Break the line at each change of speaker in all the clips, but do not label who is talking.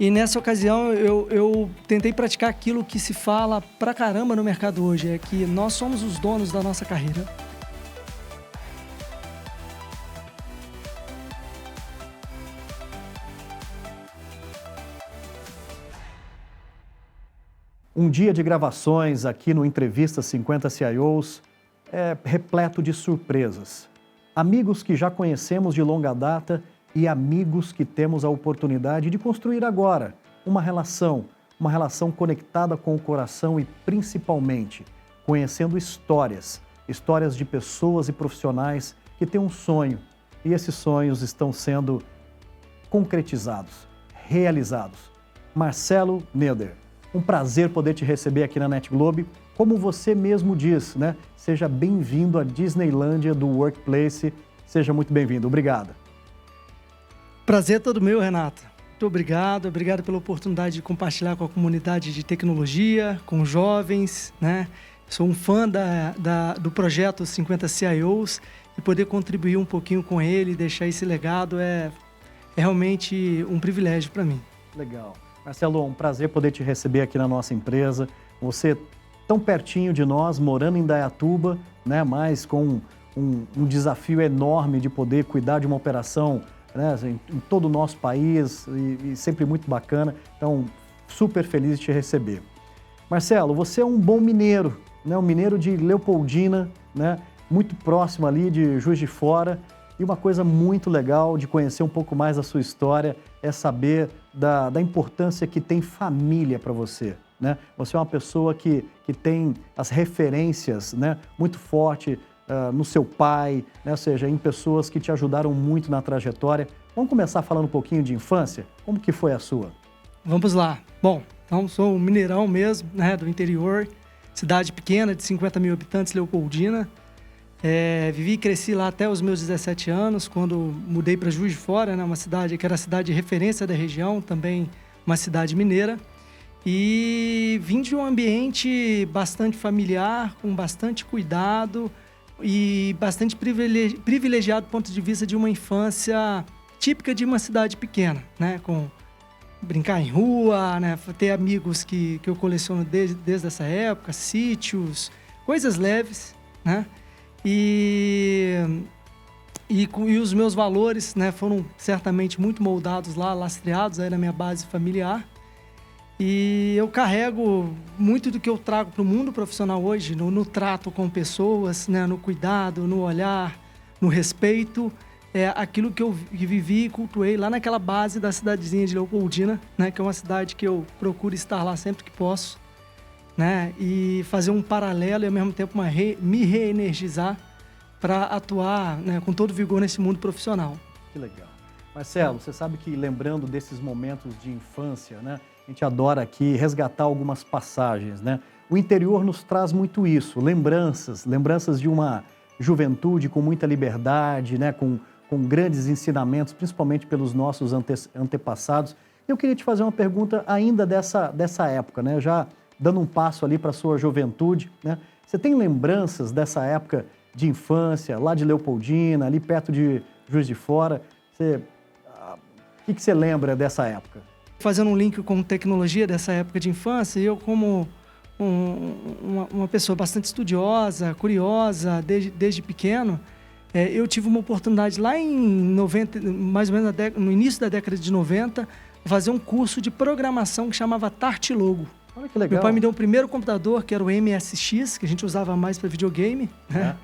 E nessa ocasião eu tentei praticar aquilo que se fala pra caramba no mercado hoje, é que nós somos os donos da nossa carreira.
Um dia de gravações aqui no Entrevista 50 CIOs é repleto de surpresas. Amigos que já conhecemos de longa data e amigos que temos a oportunidade de construir agora uma relação conectada com o coração e principalmente conhecendo histórias de pessoas e profissionais que têm um sonho e esses sonhos estão sendo concretizados, realizados. Marcelo Neder, um prazer poder te receber aqui na NetGlobe. Como você mesmo diz, né? Seja bem-vindo à Disneylândia do Workplace. Seja muito bem-vindo. Obrigado.
Prazer é todo meu, Renata. Muito obrigado. Obrigado pela oportunidade de compartilhar com a comunidade de tecnologia, com jovens, né? Sou um fã do projeto 50 CIOs e poder contribuir um pouquinho com ele, deixar esse legado é realmente um privilégio para mim.
Legal. Marcelo, um prazer poder te receber aqui na nossa empresa. Você tão pertinho de nós, morando em Indaiatuba, né? Mas com um desafio enorme de poder cuidar de uma operação, né? Em todo o nosso país e sempre muito bacana. Então, super feliz de te receber. Marcelo, você é um bom mineiro, né? Um mineiro de Leopoldina, né? Muito próximo ali de Juiz de Fora. E uma coisa muito legal de conhecer um pouco mais a sua história é saber da importância que tem família para você, né? Você é uma pessoa que tem as referências, né, muito forte no seu pai, né? Ou seja, em pessoas que te ajudaram muito na trajetória. Vamos começar falando um pouquinho de infância? Como que foi a sua?
Vamos lá. Bom, então sou um mineirão mesmo, né, do interior, cidade pequena de 50 mil habitantes, Leopoldina. Vivi e cresci lá até os meus 17 anos, quando mudei para Juiz de Fora, né, uma cidade que era a cidade de referência da região, também uma cidade mineira. E vim de um ambiente bastante familiar, com bastante cuidado e bastante privilegiado do ponto de vista de uma infância típica de uma cidade pequena, né, com brincar em rua, né, ter amigos que eu coleciono desde essa época, sítios, coisas leves, né? E os meus valores, né, foram certamente muito moldados lá, lastreados aí na minha base familiar. E eu carrego muito do que eu trago para o mundo profissional hoje, no trato com pessoas, né, no cuidado, no olhar, no respeito. Aquilo que eu vivi e cultuei lá naquela base da cidadezinha de Leopoldina, né, que é uma cidade que eu procuro estar lá sempre que posso, né, e fazer um paralelo e ao mesmo tempo me reenergizar para atuar, né, com todo vigor nesse mundo profissional.
Que legal. Marcelo, você sabe que lembrando desses momentos de infância, né, a gente adora aqui resgatar algumas passagens, né? O interior nos traz muito isso, lembranças de uma juventude com muita liberdade, né, com grandes ensinamentos, principalmente pelos nossos antepassados. Eu queria te fazer uma pergunta ainda dessa época, né? Já dando um passo ali para a sua juventude, né? Você tem lembranças dessa época de infância, lá de Leopoldina, ali perto de Juiz de Fora? O que você lembra dessa época?
Fazendo um link com tecnologia dessa época de infância, eu como uma pessoa bastante estudiosa, curiosa, desde pequeno, eu tive uma oportunidade lá em 90, mais ou menos no início da década de 90, fazer um curso de programação que chamava Tartilogo.
Olha que legal.
Meu pai me deu o primeiro computador, que era o MSX, que a gente usava mais para videogame, né?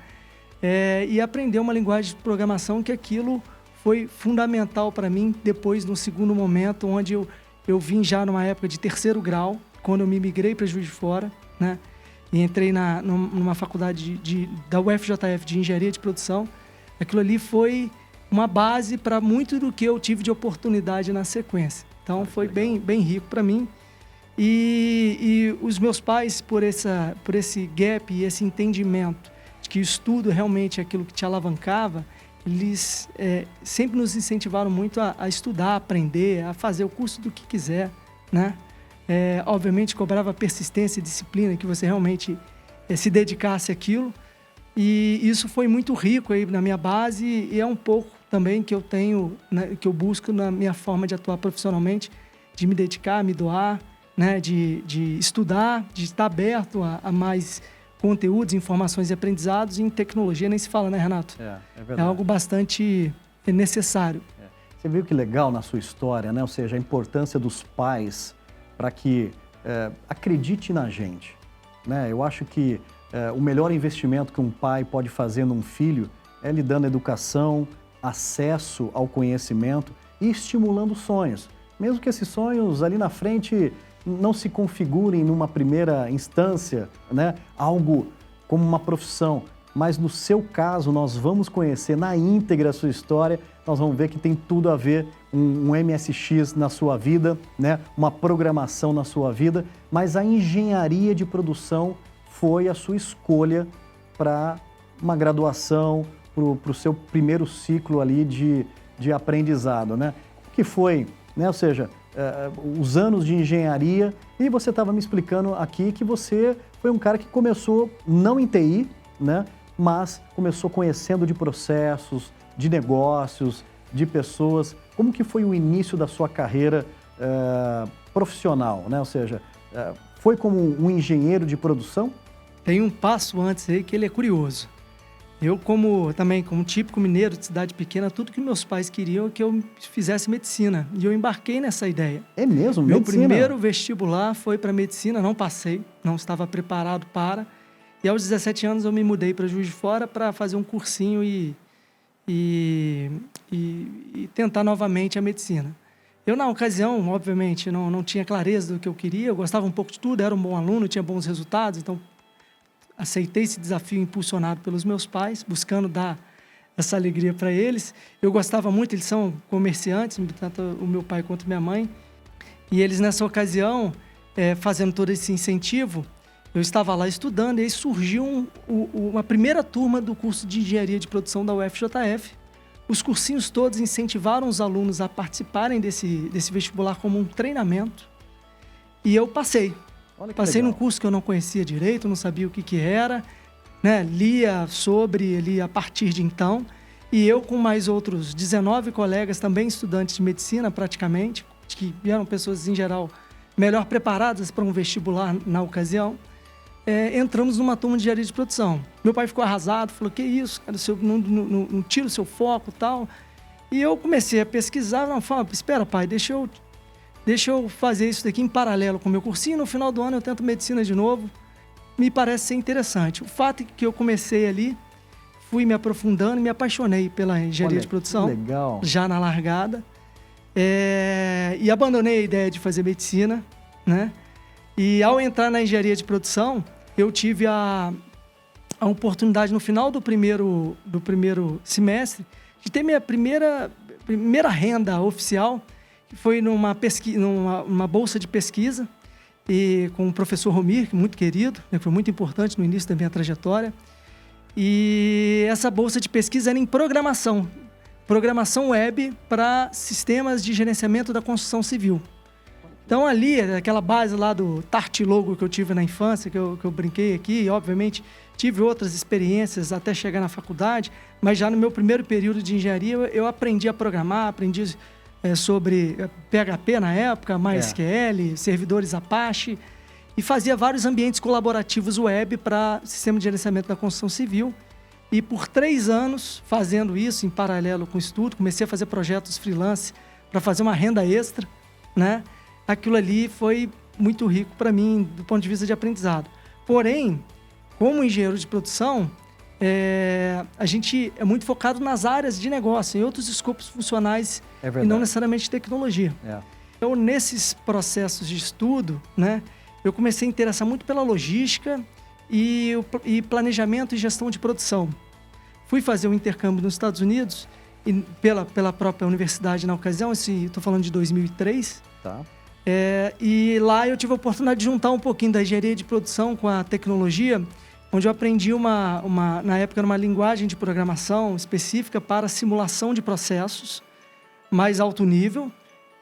E aprender uma linguagem de programação que aquilo foi fundamental para mim depois, no segundo momento, onde eu vim já numa época de terceiro grau, quando eu me migrei para Juiz de Fora, né? E entrei numa faculdade da UFJF de Engenharia de Produção. Aquilo ali foi uma base para muito do que eu tive de oportunidade na sequência. Então, foi bem rico para mim. E os meus pais, por esse gap e esse entendimento de que o estudo realmente é aquilo que te alavancava, eles sempre nos incentivaram muito a estudar, a aprender, a fazer o curso do que quiser, né? Obviamente, cobrava persistência e disciplina, que você realmente se dedicasse àquilo. E isso foi muito rico aí na minha base e é um pouco também que eu tenho, né, que eu busco na minha forma de atuar profissionalmente, de me dedicar, me doar, né? De estudar, de estar aberto a mais conteúdos, informações e aprendizados. E em tecnologia nem se fala, né, Renato?
É verdade.
É algo bastante necessário.
Você viu que legal na sua história, né? Ou seja, a importância dos pais para que acredite na gente, né? Eu acho que o melhor investimento que um pai pode fazer num filho é lhe dando educação, acesso ao conhecimento e estimulando sonhos. Mesmo que esses sonhos ali na frente não se configurem numa primeira instância, né? Algo como uma profissão. Mas no seu caso, nós vamos conhecer na íntegra a sua história, nós vamos ver que tem tudo a ver um MSX na sua vida, né? Uma programação na sua vida, mas a engenharia de produção foi a sua escolha para uma graduação, para o seu primeiro ciclo ali de aprendizado, né? O que foi, né? Ou seja, os anos de engenharia, e você estava me explicando aqui que você foi um cara que começou não em TI, né? Mas começou conhecendo de processos, de negócios, de pessoas. Como que foi o início da sua carreira profissional, né? Ou seja, foi como um engenheiro de produção?
Tem um passo antes aí que ele é curioso. Eu, também como típico mineiro de cidade pequena, tudo que meus pais queriam é que eu fizesse medicina. E eu embarquei nessa ideia.
É mesmo?
Meu
Medicina?
primeiro vestibular foi para medicina, não passei, não estava preparado para. E aos 17 anos eu me mudei para Juiz de Fora para fazer um cursinho e tentar novamente a medicina. Eu, na ocasião, obviamente, não tinha clareza do que eu queria, eu gostava um pouco de tudo, era um bom aluno, tinha bons resultados, então aceitei esse desafio impulsionado pelos meus pais, buscando dar essa alegria para eles. Eu gostava muito, eles são comerciantes, tanto o meu pai quanto minha mãe, e eles, nessa ocasião, fazendo todo esse incentivo, eu estava lá estudando e aí surgiu uma primeira turma do curso de Engenharia de Produção da UFJF. Os cursinhos todos incentivaram os alunos a participarem desse vestibular como um treinamento. E eu passei. Passei num curso que eu não conhecia direito, não sabia o que era, né? Lia sobre ele a partir de então. E eu com mais outros 19 colegas, também estudantes de medicina praticamente, que eram pessoas em geral melhor preparadas para um vestibular na ocasião, entramos numa turma de engenharia de produção. Meu pai ficou arrasado, falou, que isso, cara, não tira o seu foco e tal. E eu comecei a pesquisar, falei, espera pai, deixa eu fazer isso daqui em paralelo com o meu cursinho, no final do ano eu tento medicina de novo, me parece ser interessante. O fato é que eu comecei ali, fui me aprofundando e me apaixonei pela engenharia de produção,
legal.
Já na largada, e abandonei a ideia de fazer medicina, né? E ao entrar na engenharia de produção, eu tive a oportunidade no final do primeiro semestre de ter minha primeira renda oficial, que foi numa bolsa de pesquisa, e com o professor Romir, que é muito querido, né, que foi muito importante no início da minha trajetória. E essa bolsa de pesquisa era em programação web para sistemas de gerenciamento da construção civil. Então ali, aquela base lá do Tartilogo que eu tive na infância, que eu brinquei aqui, e obviamente tive outras experiências até chegar na faculdade, mas já no meu primeiro período de engenharia eu aprendi a programar, aprendi sobre PHP na época, MySQL, servidores Apache, e fazia vários ambientes colaborativos web para sistema de gerenciamento da construção civil. E por 3 anos fazendo isso em paralelo com o estudo, comecei a fazer projetos freelance para fazer uma renda extra, né? Aquilo ali foi muito rico para mim do ponto de vista de aprendizado. Porém, como engenheiro de produção, a gente é muito focado nas áreas de negócio, em outros escopos funcionais e não necessariamente de tecnologia. Então, nesses processos de estudo, né, eu comecei a interessar muito pela logística e planejamento e gestão de produção. Fui fazer um intercâmbio nos Estados Unidos, e pela própria universidade na ocasião, estou falando de 2003.
Tá.
E lá eu tive a oportunidade de juntar um pouquinho da engenharia de produção com a tecnologia, onde eu aprendi na época, uma linguagem de programação específica para simulação de processos, mais alto nível.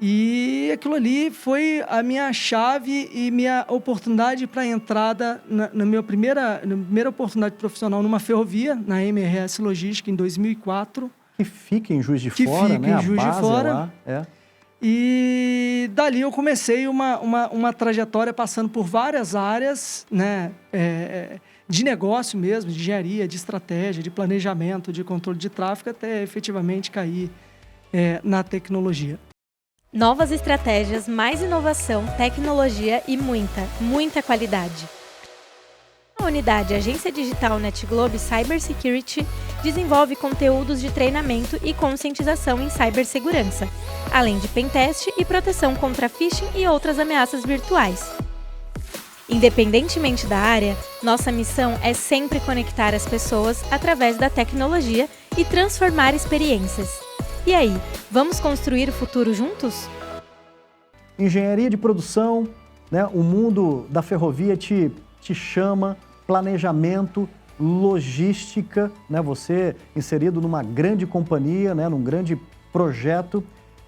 E aquilo ali foi a minha chave e minha oportunidade para a entrada na minha primeira oportunidade profissional numa ferrovia, na MRS Logística, em 2004.
Que fica em Juiz de Fora, né?
Em Juiz de Fora.
Lá,
E dali eu comecei uma trajetória passando por várias áreas, né, de negócio mesmo, de engenharia, de estratégia, de planejamento, de controle de tráfego, até efetivamente cair na tecnologia.
Novas estratégias, mais inovação, tecnologia e muita qualidade. A unidade Agência Digital NetGlobe Cybersecurity desenvolve conteúdos de treinamento e conscientização em cibersegurança, além de pentest e proteção contra phishing e outras ameaças virtuais. Independentemente da área, nossa missão é sempre conectar as pessoas através da tecnologia e transformar experiências. E aí, vamos construir o futuro juntos?
Engenharia de produção, né? O mundo da ferrovia te chama, planejamento, logística, né? Você inserido numa grande companhia, né? Num grande projeto,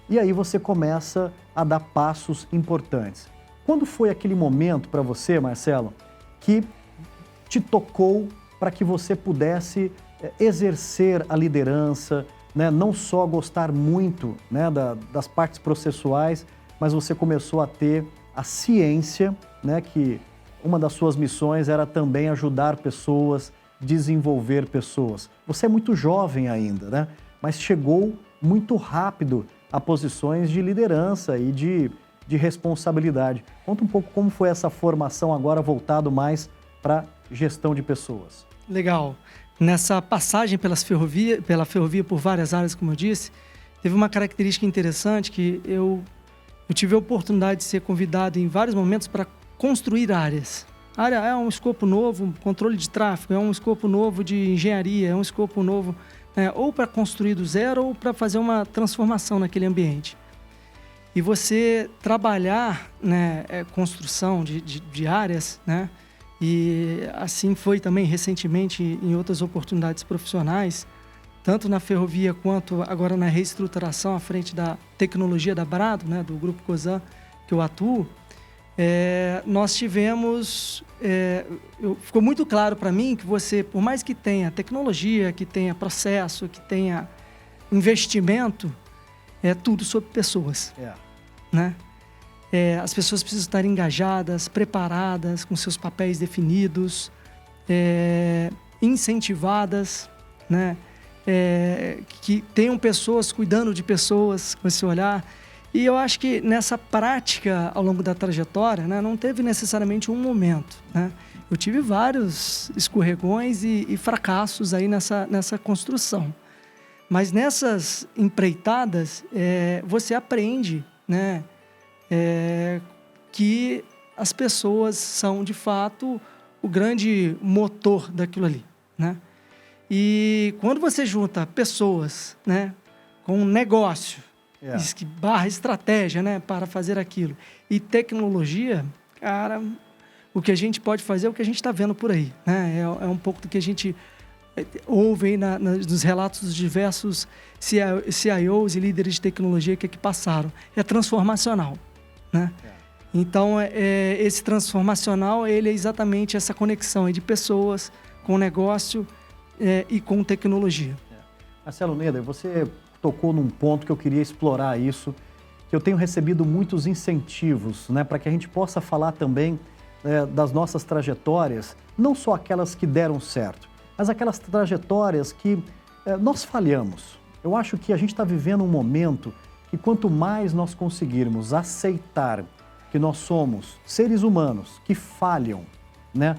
e aí você começa a dar passos importantes. Quando foi aquele momento para você, Marcelo, que te tocou para que você pudesse exercer a liderança, né? Não só gostar muito, né? das partes processuais, mas você começou a ter a ciência, né? Que uma das suas missões era também ajudar pessoas, desenvolver pessoas. Você é muito jovem ainda, né? Mas chegou muito rápido a posições de liderança e de responsabilidade. Conta um pouco como foi essa formação agora voltado mais para gestão de pessoas.
Legal. Nessa passagem pela ferrovia por várias áreas, como eu disse, teve uma característica interessante que eu tive a oportunidade de ser convidado em vários momentos para construir áreas. A área é um escopo novo, controle de tráfego, é um escopo novo de engenharia, é um escopo novo, ou para construir do zero ou para fazer uma transformação naquele ambiente. E você trabalhar, né, construção de áreas, né, e assim foi também recentemente em outras oportunidades profissionais, tanto na ferrovia quanto agora na reestruturação à frente da tecnologia da Brado, né, do Grupo Cosan, que eu atuo. Nós tivemos, ficou muito claro para mim que você, por mais que tenha tecnologia, que tenha processo, que tenha investimento, é tudo sobre pessoas, né? As pessoas precisam estar engajadas, preparadas, com seus papéis definidos, incentivadas, né? Que tenham pessoas cuidando de pessoas com esse olhar. E eu acho que nessa prática, ao longo da trajetória, né, não teve necessariamente um momento, né? Eu tive vários escorregões e fracassos aí nessa construção. Mas nessas empreitadas, você aprende, né, que as pessoas são, de fato, o grande motor daquilo ali, né? E quando você junta pessoas, né, com um negócio, que barra estratégia, né, para fazer aquilo, e tecnologia, cara, o que a gente pode fazer é o que a gente está vendo por aí, né? É um pouco do que a gente ouve aí nos relatos dos diversos CIOs e líderes de tecnologia que aqui passaram. É transformacional, né? Então, esse transformacional, ele é exatamente essa conexão aí de pessoas com negócio e com tecnologia.
Marcelo Neder, você tocou num ponto que eu queria explorar isso, que eu tenho recebido muitos incentivos, né, para que a gente possa falar também das nossas trajetórias, não só aquelas que deram certo, mas aquelas trajetórias que nós falhamos. Eu acho que a gente está vivendo um momento que quanto mais nós conseguirmos aceitar que nós somos seres humanos que falham, né,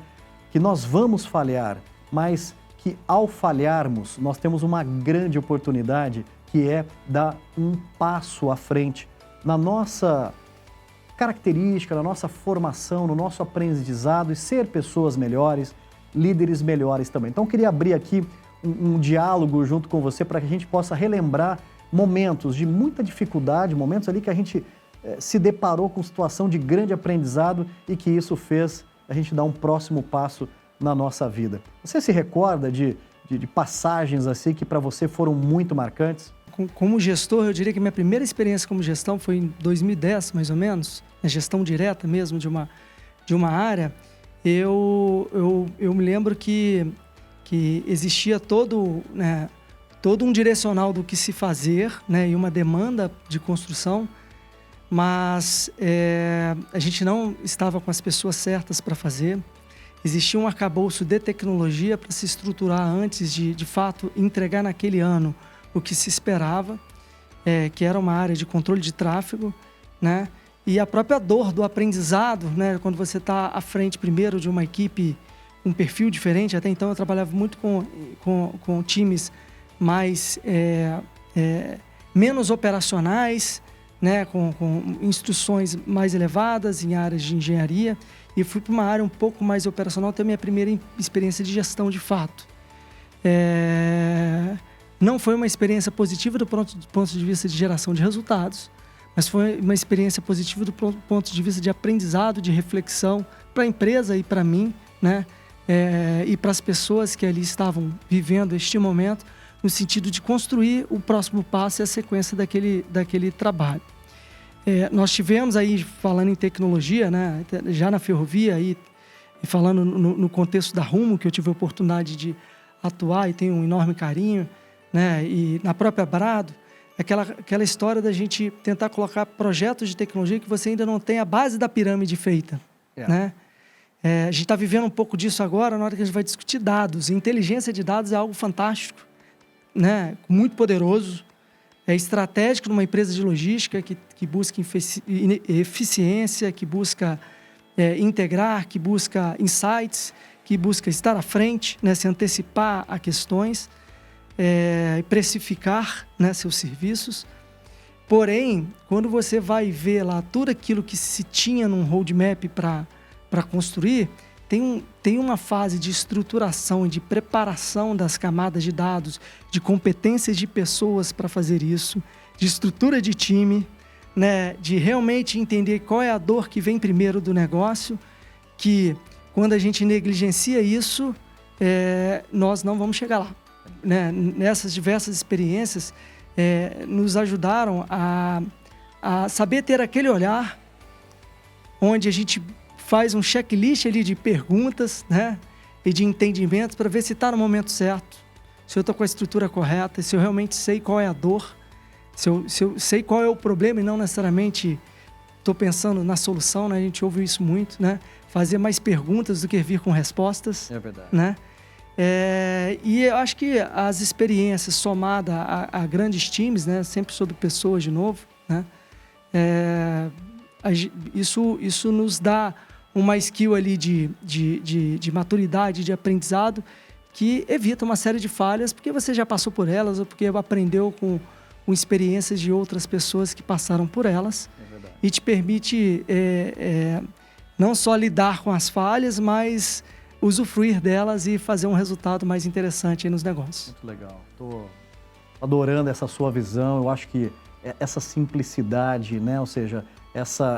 que nós vamos falhar, mas que ao falharmos nós temos uma grande oportunidade que é dar um passo à frente na nossa característica, na nossa formação, no nosso aprendizado e ser pessoas melhores, líderes melhores também. Então, eu queria abrir aqui um diálogo junto com você para que a gente possa relembrar momentos de muita dificuldade, momentos ali que a gente se deparou com situação de grande aprendizado e que isso fez a gente dar um próximo passo na nossa vida. Você se recorda de passagens assim que para você foram muito marcantes?
Como gestor, eu diria que minha primeira experiência como gestão foi em 2010, mais ou menos, a gestão direta mesmo de uma área. Eu me lembro que existia todo um direcional do que se fazer, né, e uma demanda de construção mas a gente não estava com as pessoas certas para fazer. Existia um arcabouço de tecnologia para se estruturar antes de fato, entregar naquele ano o que se esperava, que era uma área de controle de tráfego, né? E a própria dor do aprendizado, né? Quando você está à frente primeiro de uma equipe, um perfil diferente. Até então eu trabalhava muito com times mais menos operacionais, né? Com instruções mais elevadas em áreas de engenharia, e fui para uma área um pouco mais operacional, ter minha primeira experiência de gestão de fato. Não foi uma experiência positiva do ponto de vista de geração de resultados, mas foi uma experiência positiva do ponto de vista de aprendizado, de reflexão para a empresa e para mim, né? E para as pessoas que ali estavam vivendo este momento, no sentido de construir o próximo passo e a sequência daquele trabalho. Nós tivemos aí, falando em tecnologia, né? Já na ferrovia, aí, e falando no contexto da Rumo, que eu tive a oportunidade de atuar e tenho um enorme carinho, né? E na própria Brado, aquela história da gente tentar colocar projetos de tecnologia que você ainda não tem a base da pirâmide feita, né? A gente está vivendo um pouco disso agora, na hora que a gente vai discutir dados. E inteligência de dados é algo fantástico, né? Muito poderoso, estratégico numa empresa de logística que busca eficiência, que busca integrar, que busca insights, que busca estar à frente, né? Se antecipar a questões, precificar, né? Seus serviços. Porém, quando você vai ver lá tudo aquilo que se tinha num roadmap para construir, tem uma fase de estruturação e de preparação das camadas de dados, de competências de pessoas para fazer isso, de estrutura de time, né? De realmente entender qual é a dor que vem primeiro do negócio, que quando a gente negligencia isso, nós não vamos chegar lá, né? Nessas diversas experiências, nos ajudaram a saber ter aquele olhar onde a gente faz um checklist ali de perguntas, né? E de entendimentos para ver se está no momento certo, se eu estou com a estrutura correta, se eu realmente sei qual é a dor, se eu sei qual é o problema e não necessariamente estou pensando na solução, né? A gente ouve isso muito, né? Fazer mais perguntas do que vir com respostas. É verdade. Né? E eu acho que as experiências somadas a grandes times, né? Sempre sobre pessoas de novo, né? Isso nos dá uma skill ali de maturidade, de aprendizado, que evita uma série de falhas, porque você já passou por elas ou porque aprendeu com experiências de outras pessoas que passaram por elas. E te permite não só lidar com as falhas, mas usufruir delas e fazer um resultado mais interessante aí nos negócios.
Muito legal. Estou adorando essa sua visão. Eu acho que essa simplicidade, né? Ou seja,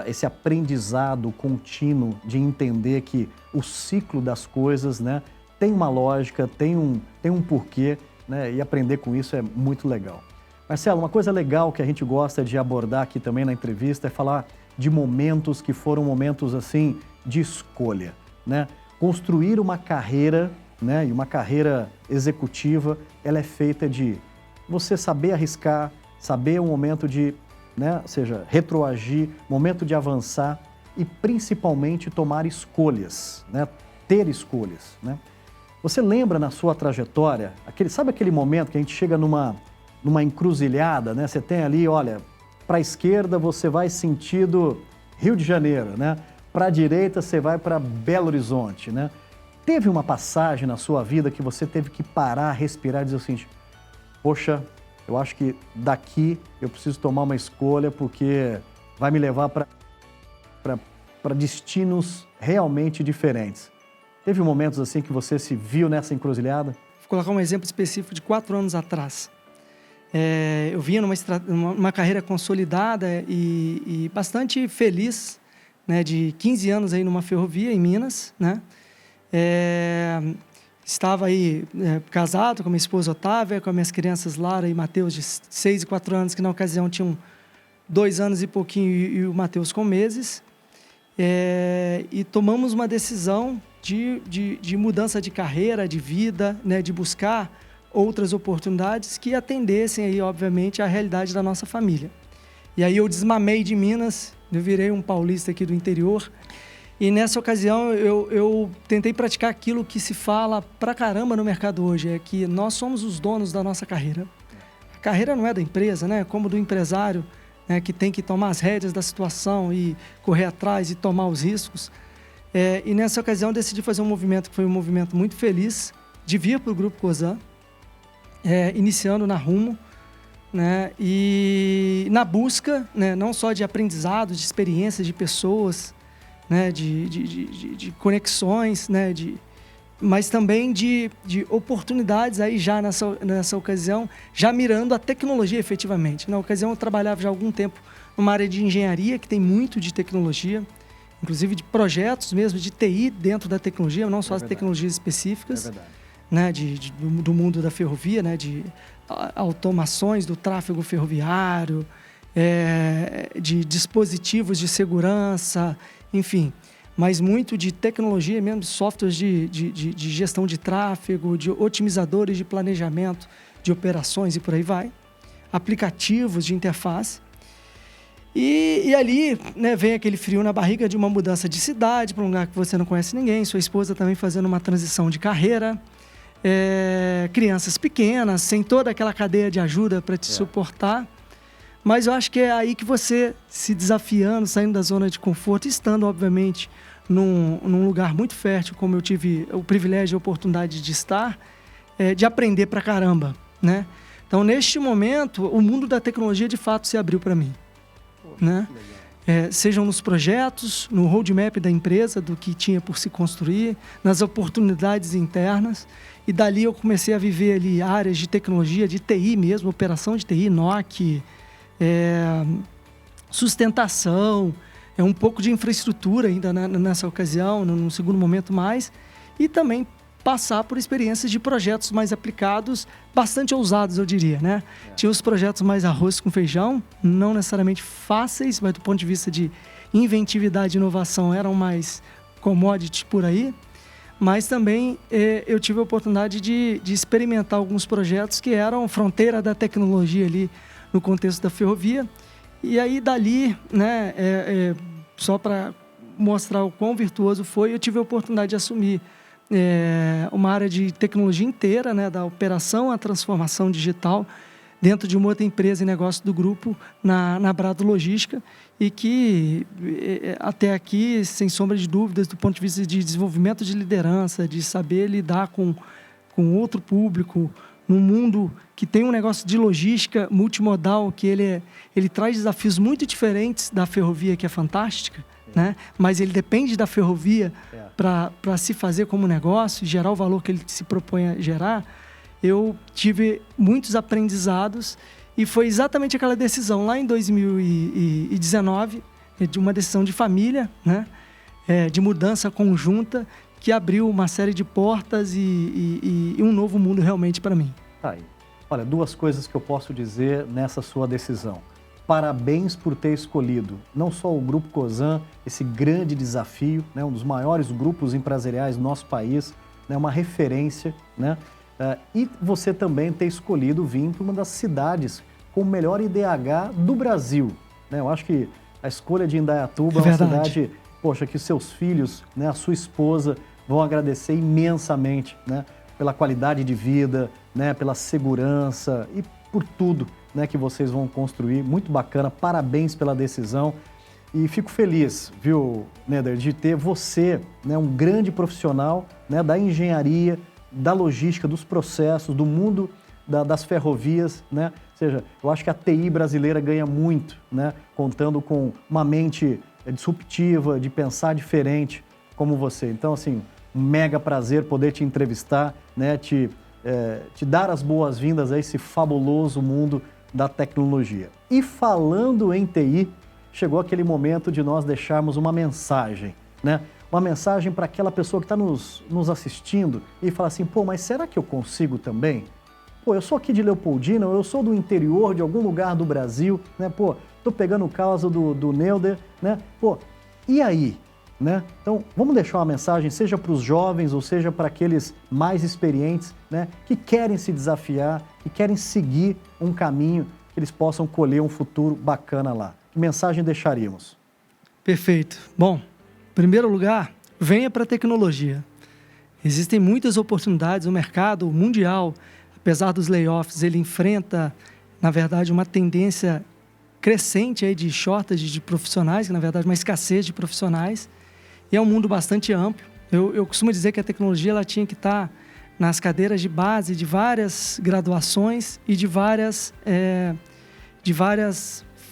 esse aprendizado contínuo de entender que o ciclo das coisas, né, tem uma lógica, tem um porquê, né, e aprender com isso é muito legal. Marcelo, uma coisa legal que a gente gosta de abordar aqui também na entrevista é falar de momentos que foram momentos assim de escolha, né? Construir uma carreira, né, e uma carreira executiva, ela é feita de você saber arriscar, saber o momento de, né, ou seja, retroagir, momento de avançar e principalmente tomar escolhas, né, ter escolhas, né? Você lembra na sua trajetória, sabe aquele momento que a gente chega numa encruzilhada, né? Você tem ali, olha, para a esquerda você vai sentido Rio de Janeiro, né? Para a direita você vai para Belo Horizonte, né? Teve uma passagem na sua vida que você teve que parar, respirar e dizer o seguinte: poxa, eu acho que daqui eu preciso tomar uma escolha porque vai me levar para destinos realmente diferentes. Teve momentos assim que você se viu nessa encruzilhada?
Vou colocar um exemplo específico de 4 anos atrás. Eu vinha numa carreira consolidada e bastante feliz, né, de 15 anos aí numa ferrovia em Minas, né? Estava aí casado com minha esposa Otávia, com as minhas crianças Lara e Matheus, de 6 e 4 anos, que na ocasião tinham 2 anos e pouquinho, e o Matheus com meses. E tomamos uma decisão de mudança de carreira, de vida, né, de buscar outras oportunidades que atendessem aí, obviamente, à realidade da nossa família. E aí eu desmamei de Minas, eu virei um paulista aqui do interior. E nessa ocasião eu tentei praticar aquilo que se fala pra caramba no mercado hoje, é que nós somos os donos da nossa carreira. A carreira não é da empresa, né? Como do empresário, né? Que tem que tomar as rédeas da situação e correr atrás e tomar os riscos. E nessa ocasião eu decidi fazer um movimento que foi um movimento muito feliz, de vir para o Grupo Cosan, iniciando na Rumo, né? E na busca, né? Não só de aprendizado, de experiências, de pessoas, né? de conexões, né? Mas também de oportunidades aí já nessa ocasião, já mirando a tecnologia efetivamente. Na ocasião eu trabalhava já há algum tempo numa área de engenharia, que tem muito de tecnologia, inclusive de projetos mesmo, de TI dentro da tecnologia, não só as tecnologias específicas, né? Do mundo da ferrovia, né? De automações do tráfego ferroviário, de dispositivos de segurança, enfim, mas muito de tecnologia mesmo, softwares de gestão de tráfego, de otimizadores de planejamento de operações e por aí vai, aplicativos de interface. E ali, né, vem aquele frio na barriga de uma mudança de cidade para um lugar que você não conhece ninguém, sua esposa também fazendo uma transição de carreira, crianças pequenas, sem toda aquela cadeia de ajuda para te suportar. Mas eu acho que é aí que você, se desafiando, saindo da zona de conforto, estando, obviamente, num lugar muito fértil, como eu tive o privilégio e a oportunidade de estar, de aprender pra caramba, né? Então, neste momento, o mundo da tecnologia, de fato, se abriu para mim, né? Sejam nos projetos, no roadmap da empresa, do que tinha por se construir, nas oportunidades internas. E dali eu comecei a viver ali áreas de tecnologia, de TI mesmo, operação de TI, NOC, sustentação, um pouco de infraestrutura ainda nessa ocasião, num segundo momento mais, e também passar por experiências de projetos mais aplicados, bastante ousados, eu diria, né? Tinha os projetos mais arroz com feijão, não necessariamente fáceis, mas do ponto de vista de inventividade e inovação eram mais commodity por aí, mas também eu tive a oportunidade de experimentar alguns projetos que eram fronteira da tecnologia ali no contexto da ferrovia. E aí dali, né, só para mostrar o quão virtuoso foi, eu tive a oportunidade de assumir uma área de tecnologia inteira, né, da operação à transformação digital, dentro de uma outra empresa e negócio do grupo, na Brado Logística, e que até aqui, sem sombra de dúvidas, do ponto de vista de desenvolvimento de liderança, de saber lidar com outro público, num mundo que tem um negócio de logística multimodal, que ele traz desafios muito diferentes da ferrovia, que é fantástica, né? Mas ele depende da ferrovia para se fazer como negócio, gerar o valor que ele se propõe a gerar. Eu tive muitos aprendizados e foi exatamente aquela decisão lá em 2019, de uma decisão de família, né? De mudança conjunta, que abriu uma série de portas e um novo mundo realmente para mim.
Tá aí. Olha, duas coisas que eu posso dizer nessa sua decisão. Parabéns por ter escolhido não só o Grupo Cosan, esse grande desafio, né, um dos maiores grupos empresariais do nosso país, né, uma referência, né, e você também ter escolhido vir para uma das cidades com o melhor IDH do Brasil. Né? Eu acho que a escolha de Indaiatuba é uma cidade, poxa, que seus filhos, né, a sua esposa vão agradecer imensamente, né, pela qualidade de vida, né, pela segurança e por tudo, né, que vocês vão construir. Muito bacana, parabéns pela decisão. E fico feliz, viu, Neder, de ter você, né, um grande profissional, né, da engenharia, da logística, dos processos, do mundo das ferrovias, né? Ou seja, eu acho que a TI brasileira ganha muito, né, contando com uma mente disruptiva, de pensar diferente como você. Então, assim, um mega prazer poder te entrevistar, né, te dar as boas-vindas a esse fabuloso mundo da tecnologia. E falando em TI, chegou aquele momento de nós deixarmos uma mensagem, né? Uma mensagem para aquela pessoa que está nos assistindo e fala assim, pô, mas será que eu consigo também? Pô, eu sou aqui de Leopoldina, eu sou do interior de algum lugar do Brasil, né? Pô, tô pegando o caso do Neder, né? Pô, e aí? Né? Então, vamos deixar uma mensagem, seja para os jovens ou seja para aqueles mais experientes, né, que querem se desafiar, que querem seguir um caminho que eles possam colher um futuro bacana lá. Que mensagem deixaríamos?
Perfeito. Bom, em primeiro lugar, venha para a tecnologia. Existem muitas oportunidades, o mercado mundial, apesar dos layoffs, ele enfrenta, na verdade, uma tendência crescente aí de shortage de profissionais, que na verdade é uma escassez de profissionais, e é um mundo bastante amplo. Eu costumo dizer que a tecnologia ela tinha que estar nas cadeiras de base de várias graduações e de várias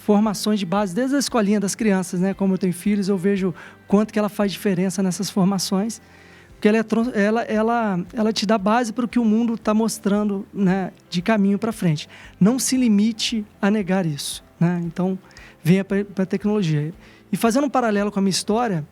formações de base, desde a escolinha das crianças, né? Como eu tenho filhos, eu vejo quanto que ela faz diferença nessas formações, porque ela te dá base para o que o mundo está mostrando, né, de caminho para frente. Não se limite a negar isso, né? Então, venha para a tecnologia. E fazendo um paralelo com a minha história,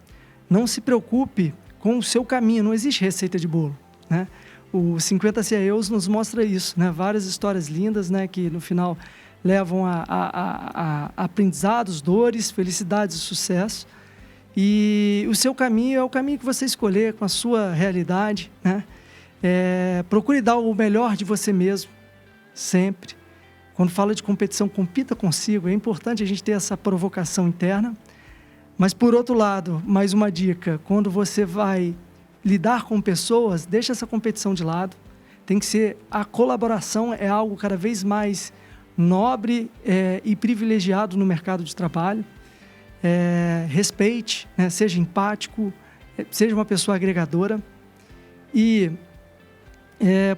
não se preocupe com o seu caminho, não existe receita de bolo, né? O 50 CIOs nos mostra isso, né? Várias histórias lindas, né, que no final levam a aprendizados, dores, felicidades e sucesso. E o seu caminho é o caminho que você escolher com a sua realidade, né? Procure dar o melhor de você mesmo, sempre. Quando fala de competição, compita consigo. É importante a gente ter essa provocação interna. Mas, por outro lado, mais uma dica, quando você vai lidar com pessoas, deixa essa competição de lado. Tem que ser, a colaboração é algo cada vez mais nobre e privilegiado no mercado de trabalho. Respeite, né? Seja empático, seja uma pessoa agregadora. E,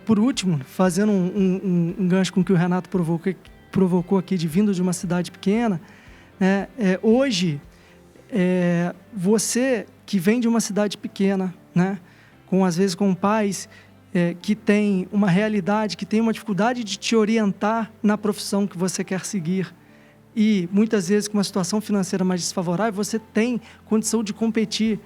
por último, fazendo um gancho com o que o Renato provocou aqui, de vindo de uma cidade pequena, né? Hoje, você que vem de uma cidade pequena, né? Às vezes com pais que têm uma realidade, que têm uma dificuldade de te orientar na profissão que você quer seguir, e muitas vezes com uma situação financeira mais desfavorável, você tem condição de competir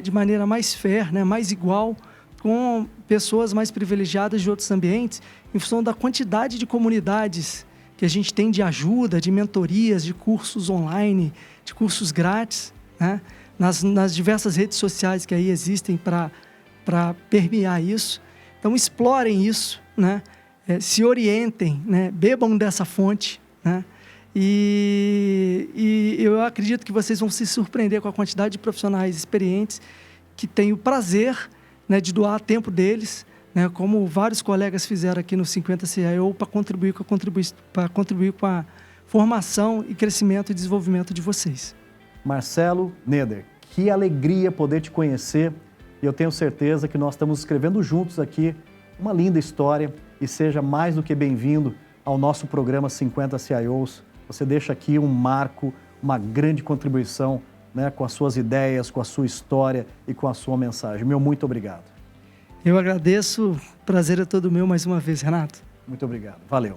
de maneira mais fair, né, mais igual, com pessoas mais privilegiadas de outros ambientes, em função da quantidade de comunidades que a gente tem de ajuda, de mentorias, de cursos online, de cursos grátis, né, nas diversas redes sociais que aí existem para permear isso. Então, explorem isso, né, se orientem, né, bebam dessa fonte, né. E eu acredito que vocês vão se surpreender com a quantidade de profissionais experientes que têm o prazer, né, de doar tempo deles, né, como vários colegas fizeram aqui no 50 CIO, para contribuir com a formação e crescimento e desenvolvimento de vocês.
Marcelo Neder, que alegria poder te conhecer, e eu tenho certeza que nós estamos escrevendo juntos aqui uma linda história, e seja mais do que bem-vindo ao nosso programa 50 CIOs. Você deixa aqui um marco, uma grande contribuição, né, com as suas ideias, com a sua história e com a sua mensagem. Meu muito obrigado.
Eu agradeço, o prazer é todo meu mais uma vez, Renato.
Muito obrigado, valeu.